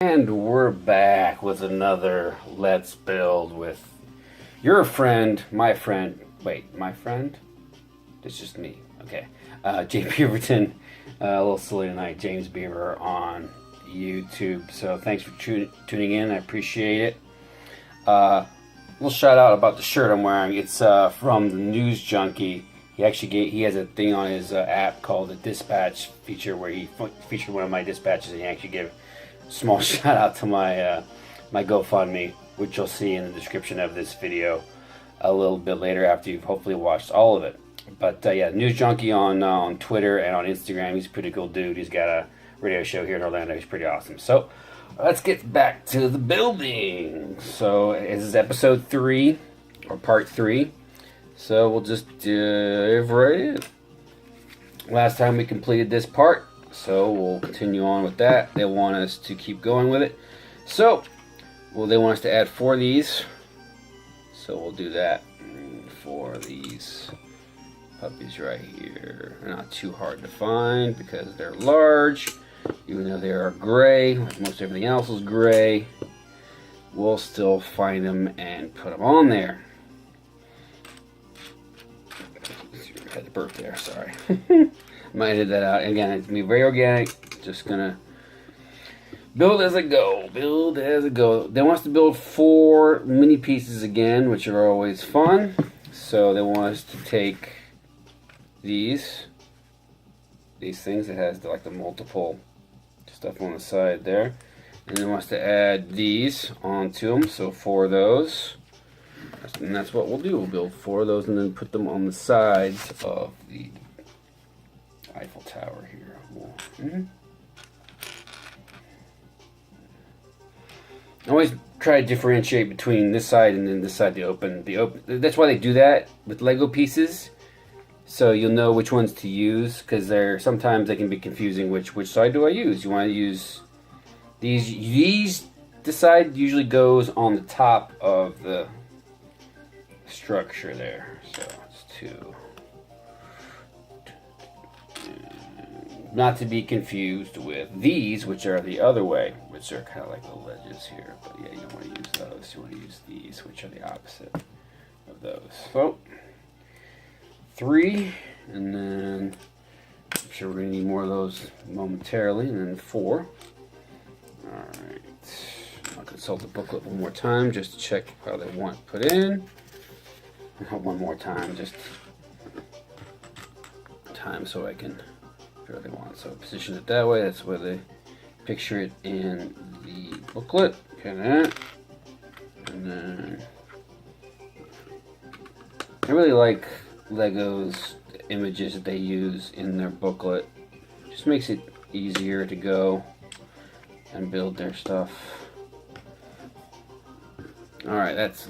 And we're back with another Let's Build with your friend, my friend. Wait, my friend? It's just me. Okay. Jay Beaverton. A little silly tonight. James Beaver on YouTube. So thanks for tuning in. I appreciate it. Little shout out about the shirt I'm wearing. It's from TheNewsJunkie. He has a thing on his app called the Dispatch feature where he featured one of my dispatches, and he actually gave a small shout out to my my GoFundMe, which you'll see in the description of this video a little bit later after you've hopefully watched all of it. But yeah, TheNewsJunkie on Twitter and on Instagram. He's a pretty cool dude. He's got a radio show here in Orlando. He's pretty awesome. So let's get back to the building. So this is episode 3 or part 3. So we'll just dive right in. Last time we completed this part, so we'll continue on with that. They want us to keep going with it. So, well, they want us to add 4 of these. So we'll do that. 4 of these puppies right here. They're not too hard to find because they're large. Even though they are gray, like most everything else is gray, we'll still find them and put them on there. I had to burp there, sorry. Might edit that out. Again, it's going to be very organic. Just going to build as I go. Build as I go. They want us to build 4 mini pieces again, which are always fun. So they want us to take these things that has like the multiple stuff on the side there. And they want us to add these onto them. So 4 of those. And that's what we'll do. We'll build 4 of those and then put them on the sides of the Eiffel Tower here. I always try to differentiate between this side and then this side, the open. That's why they do that with Lego pieces, so you'll know which ones to use, because sometimes they can be confusing. Which side do I use? You want to use these. This side usually goes on the top of the structure there, so it's 2. Not to be confused with these, which are the other way, which are kind of like the ledges here. But yeah, you don't want to use those. You want to use these, which are the opposite of those. So 3, and then I'm sure we're going to need more of those momentarily, and then 4. All right, I'll consult the booklet one more time just to check how they want it put in. One more time, just so I can figure what they want. So position it that way. That's where they picture it in the booklet. Okay, that. And then I really like Lego's images that they use in their booklet. Just makes it easier to go and build their stuff. Alright, that's...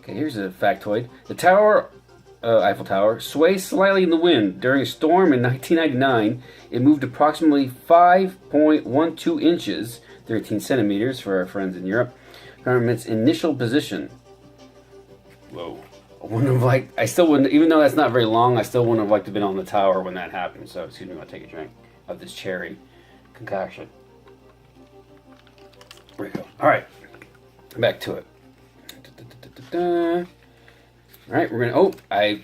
Okay, here's a factoid. The tower, Eiffel Tower, sways slightly in the wind. During a storm in 1999, it moved approximately 5.12 inches, 13 centimeters for our friends in Europe, from its initial position. Whoa. I still wouldn't, even though that's not very long, I still wouldn't have liked to have been on the tower when that happened. So, excuse me, I'll take a drink of this cherry concoction. There we go. Alright, back to it. Alright, we're gonna, I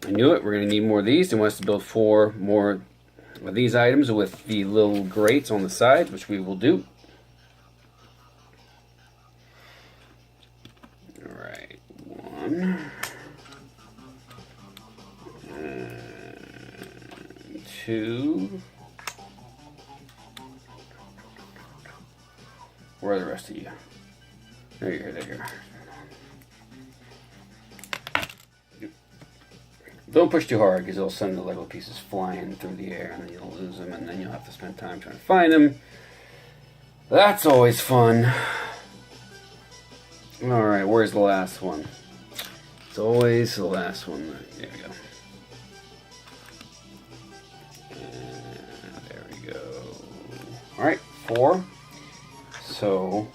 knew it, we're gonna need more of these. They want us to build 4 more of these items with the little grates on the side, which we will do. Alright, 1 and 2. Where are the rest of you? There you are. Don't push too hard, because it'll send the Lego pieces flying through the air, and then you'll lose them, and then you'll have to spend time trying to find them. That's always fun. Alright, where's the last one? It's always the last one. There we go. And there we go. Alright, 4. So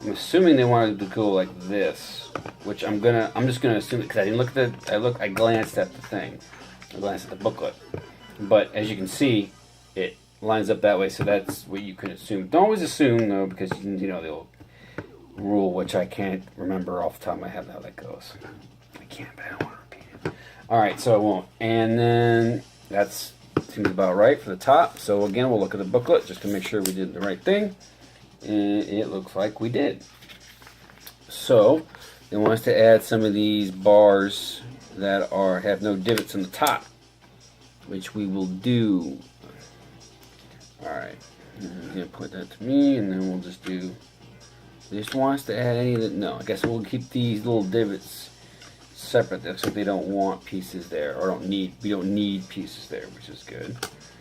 I'm assuming they wanted to go like this, which I'm just gonna assume, because I didn't look at I glanced at the thing. I glanced at the booklet. But as you can see, it lines up that way, so that's what you can assume. Don't always assume though, because you know the old rule, which I can't remember off the top of my head how that goes. I can't, but I don't want to repeat it. All right, so I won't. And then that's seems about right for the top. So again, we'll look at the booklet just to make sure we did the right thing, and it looks like we did. So they want us to add some of these bars that have no divots in the top, which we will do. All right, I'm gonna put that to me, and then we'll just do. They just want us to add any of the. No, I guess we'll keep these little divots separate. That's if they don't want pieces there, or we don't need pieces there, which is good.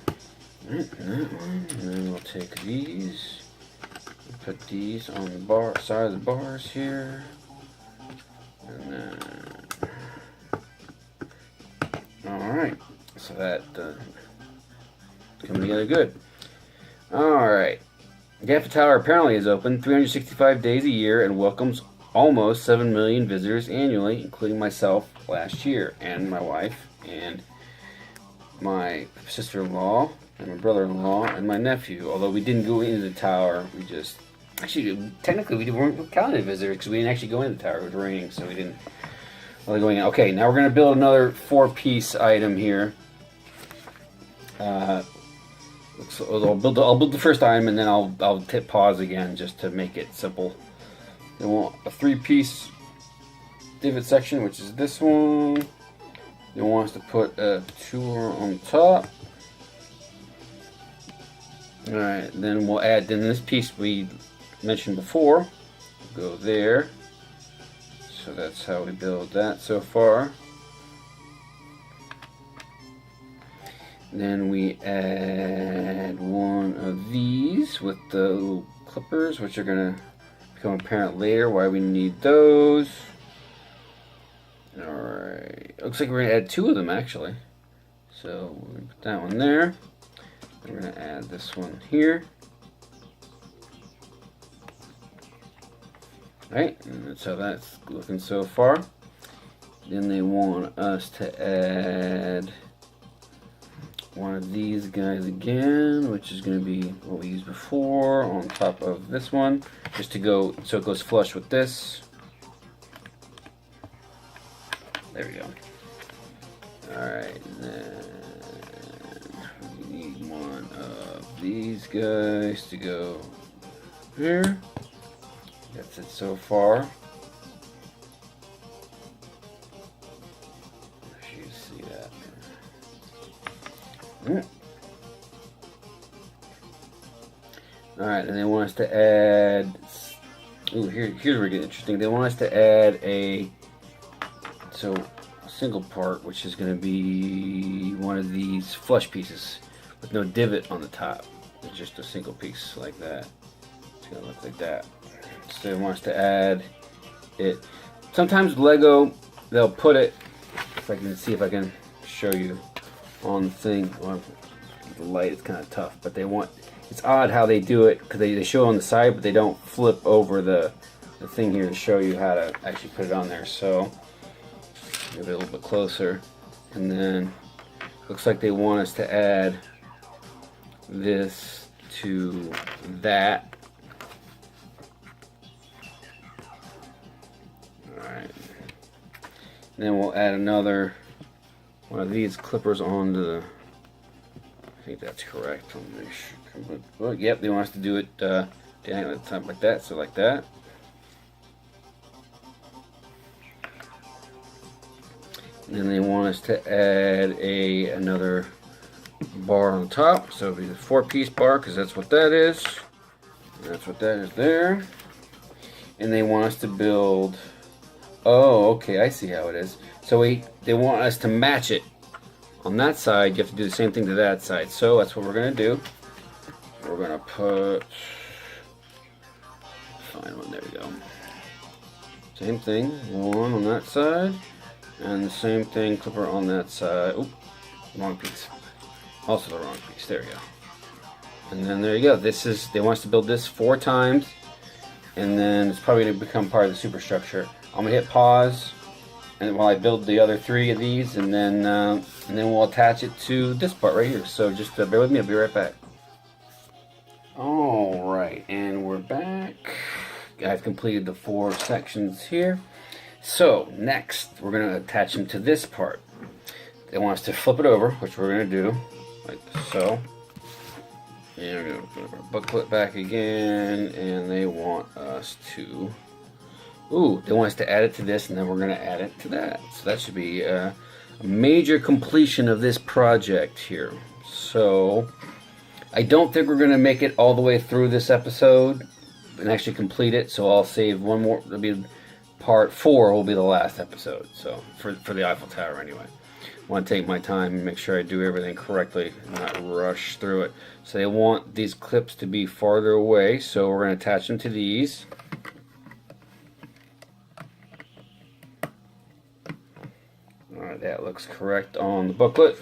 All right, and that one, and then we'll take these, and put these on the side of the bars here, and then. All right, so that coming together good. All right. The Eiffel Tower apparently is open 365 days a year and welcomes almost 7 million visitors annually, including myself last year, and my wife, and my sister-in-law, and my brother-in-law, and my nephew. Although we didn't go into the tower, we just... Actually, technically, we weren't counting visitors because we didn't actually go into the tower. It was raining, so we didn't really go in. Okay, now we're going to build another 4-piece item here. So I'll build the first item, and then I'll hit pause again just to make it simple. They want a 3-piece divot section, which is this one. They want us to put a tour on the top. All right, then we'll add this piece we mentioned before. Go there. So that's how we build that so far. Then we add one of these with the little clippers, which are going to become apparent later why we need those. Alright, looks like we're going to add 2 of them actually. So we're going to put that one there. We're going to add this one here. Alright, and that's how that's looking so far. Then they want us to add one of these guys again, which is going to be what we used before on top of this one, just to go so it goes flush with this. There we go. Alright, then we need one of these guys to go here. That's it so far. You see that. Alright, and they want us to add. Ooh, here's where it gets interesting. They want us to add a single part, which is going to be one of these flush pieces with no divot on the top. It's just a single piece like that. It's going to look like that. So they want us to add it. Sometimes Lego, they'll put it. If I can see if I can show you on the thing. Well, the light is kind of tough, but they want. It's odd how they do it because they show on the side, but they don't flip over the thing here to show you how to actually put it on there. So move it a little bit closer, and then looks like they want us to add this to that. Alright. Then we'll add another one of these clippers onto the. I think that's correct. Well, yep, they want us to do it down at the top like that, so like that. And then they want us to add another bar on the top, so it'll be the 4-piece bar because that's what that is. And that's what that is there. And they want us to build. Oh, okay, I see how it is. So they want us to match it. On that side, you have to do the same thing to that side. So that's what we're going to do. We're going to put... Find one, there we go. Same thing, one on that side. And the same thing, clipper on that side. Oop, wrong piece. Also the wrong piece, there we go. And then there you go. They want us to build this 4 times. And then it's probably going to become part of the superstructure. I'm going to hit pause. And while I build the other 3 of these, and then we'll attach it to this part right here. So just bear with me. I'll be right back. Alright, and we're back. I've completed the 4 sections here. So, next, we're going to attach them to this part. They want us to flip it over, which we're going to do, like so. And we're going to put our booklet back again, and they want us to... Ooh, they want us to add it to this, and then we're going to add it to that. So that should be a major completion of this project here. So... I don't think we're going to make it all the way through this episode and actually complete it, so I'll save one more. It'll be part 4 will be the last episode, so for the Eiffel Tower anyway. I want to take my time and make sure I do everything correctly and not rush through it. So they want these clips to be farther away, so we're going to attach them to these. Alright, that looks correct on the booklet.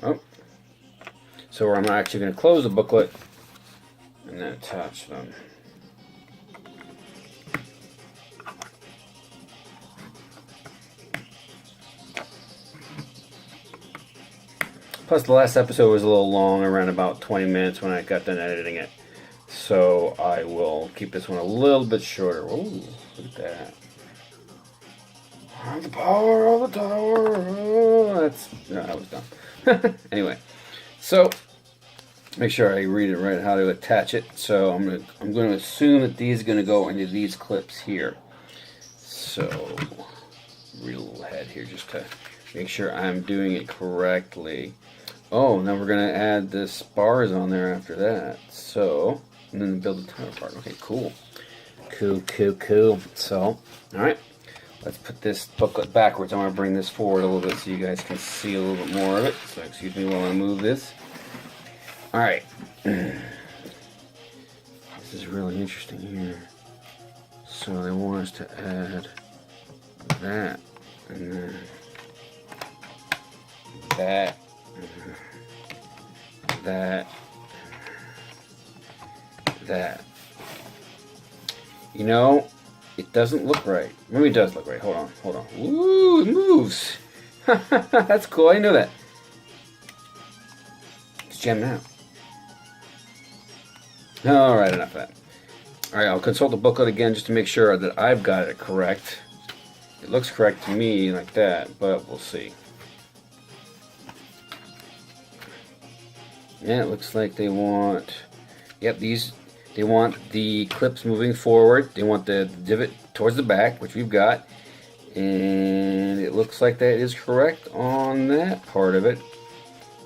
Oh. So I'm actually going to close the booklet and then attach them. Plus the last episode was a little long, around about 20 minutes when I got done editing it. So I will keep this one a little bit shorter. Ooh, look at that. The power of the tower. Oh, no, that was dumb. Anyway. So, make sure I read it right how to attach it. So I'm going to assume that these are going to go into these clips here. So read a little ahead here just to make sure I'm doing it correctly. Oh, now we're going to add the spars on there after that. So, and then build the tower part. Okay, cool. Cool. So, all right. Let's put this booklet backwards. I want to bring this forward a little bit so you guys can see a little bit more of it. So excuse me while I move this. Alright. This is really interesting here. So they want us to add that. And then that. That. You know, it doesn't look right. Maybe it does look right. Hold on. Ooh, it moves. That's cool. I know that. It's jamming out. Alright, enough of that. Alright, I'll consult the booklet again just to make sure that I've got it correct. It looks correct to me like that, but we'll see. Yeah, it looks like they want... Yep, they want the clips moving forward. They want the divot towards the back, which we've got. And it looks like that is correct on that part of it.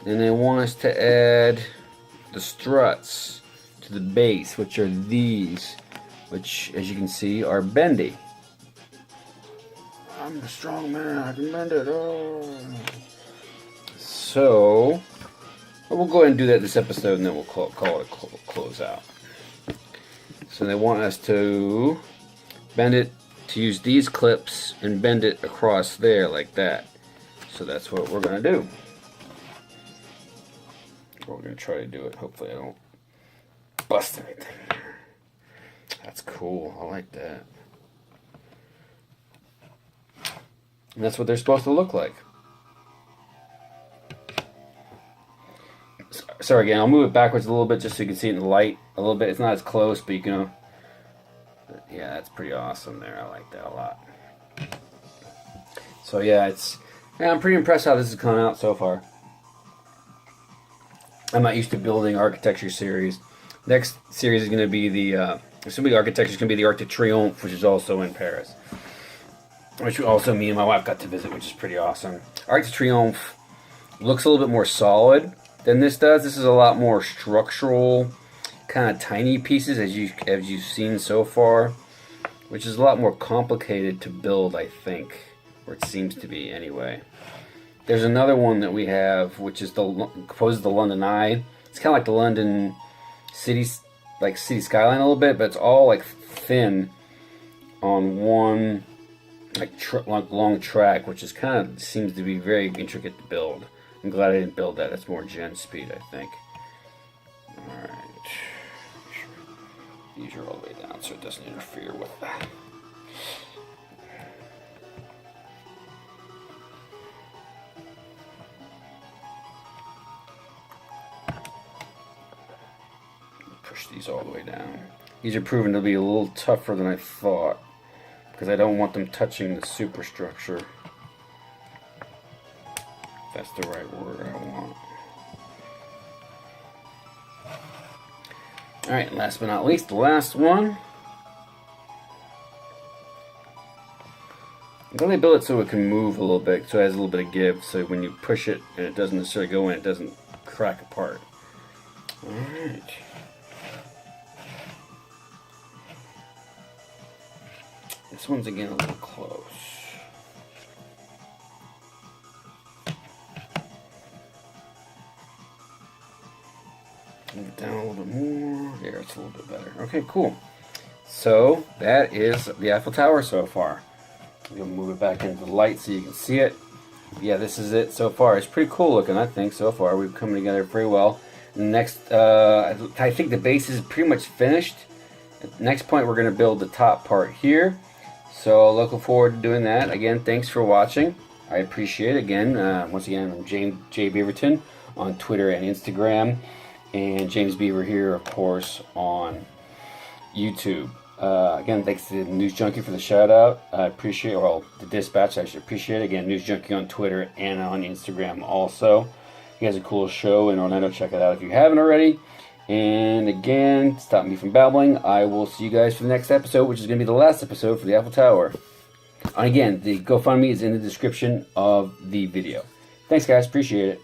And they want us to add the struts to the base, which are these, which, as you can see, are bendy. I'm a strong man, I can bend it. Oh. So, we'll go ahead and do that this episode, and then we'll call it a close out. So they want us to bend it, to use these clips and bend it across there like that. So that's what we're going to do. We're going to try to do it. Hopefully I don't bust anything. That's cool. I like that. And that's what they're supposed to look like. Sorry again, I'll move it backwards a little bit just so you can see it in the light a little bit. It's not as close, but you can... Yeah, that's pretty awesome there. I like that a lot. So yeah, I'm pretty impressed how this has come out so far. I'm not used to building architecture series. Next series is going to be the... architecture is going to be the Arc de Triomphe, which is also in Paris. Which also me and my wife got to visit, which is pretty awesome. Arc de Triomphe looks a little bit more solid than this does. This is a lot more structural, kind of tiny pieces as you've seen so far, which is a lot more complicated to build, I think, or it seems to be anyway. There's another one that we have, which is composed of the London Eye. It's kind of like the London city skyline a little bit, but it's all like thin on one long track, which is kind of seems to be very intricate to build. I'm glad I didn't build that. That's more gen speed, I think. Alright. These are all the way down so it doesn't interfere with that. push these all the way down. These are proven to be a little tougher than I thought, because I don't want them touching the superstructure. If that's the right word I want. Alright, last but not least, the last one. I'm going to build it so it can move a little bit, so it has a little bit of give, so when you push it and it doesn't necessarily go in, it doesn't crack apart. Alright. This one's again a little close. Move it down a little bit more. There, it's a little bit better. Okay, cool. So that is the Eiffel Tower so far. We'll move it back into the light so you can see it. Yeah, this is it so far. It's pretty cool looking, I think, so far. We've come together pretty well. Next, I think the base is pretty much finished. At the next point, we're going to build the top part here. So looking forward to doing that. Again, thanks for watching. I appreciate it. Again, once again, I'm James J. Beaverton on Twitter and Instagram. And James Beaver here, of course, on YouTube. Again, thanks to the News Junkie for the shout out. I appreciate, well, the dispatch, I should appreciate it. Again, News Junkie on Twitter and on Instagram also. He has a cool show in Orlando. Check it out if you haven't already. And again, stop me from babbling. I will see you guys for the next episode, which is going to be the last episode for the Eiffel Tower. And again, the GoFundMe is in the description of the video. Thanks, guys. Appreciate it.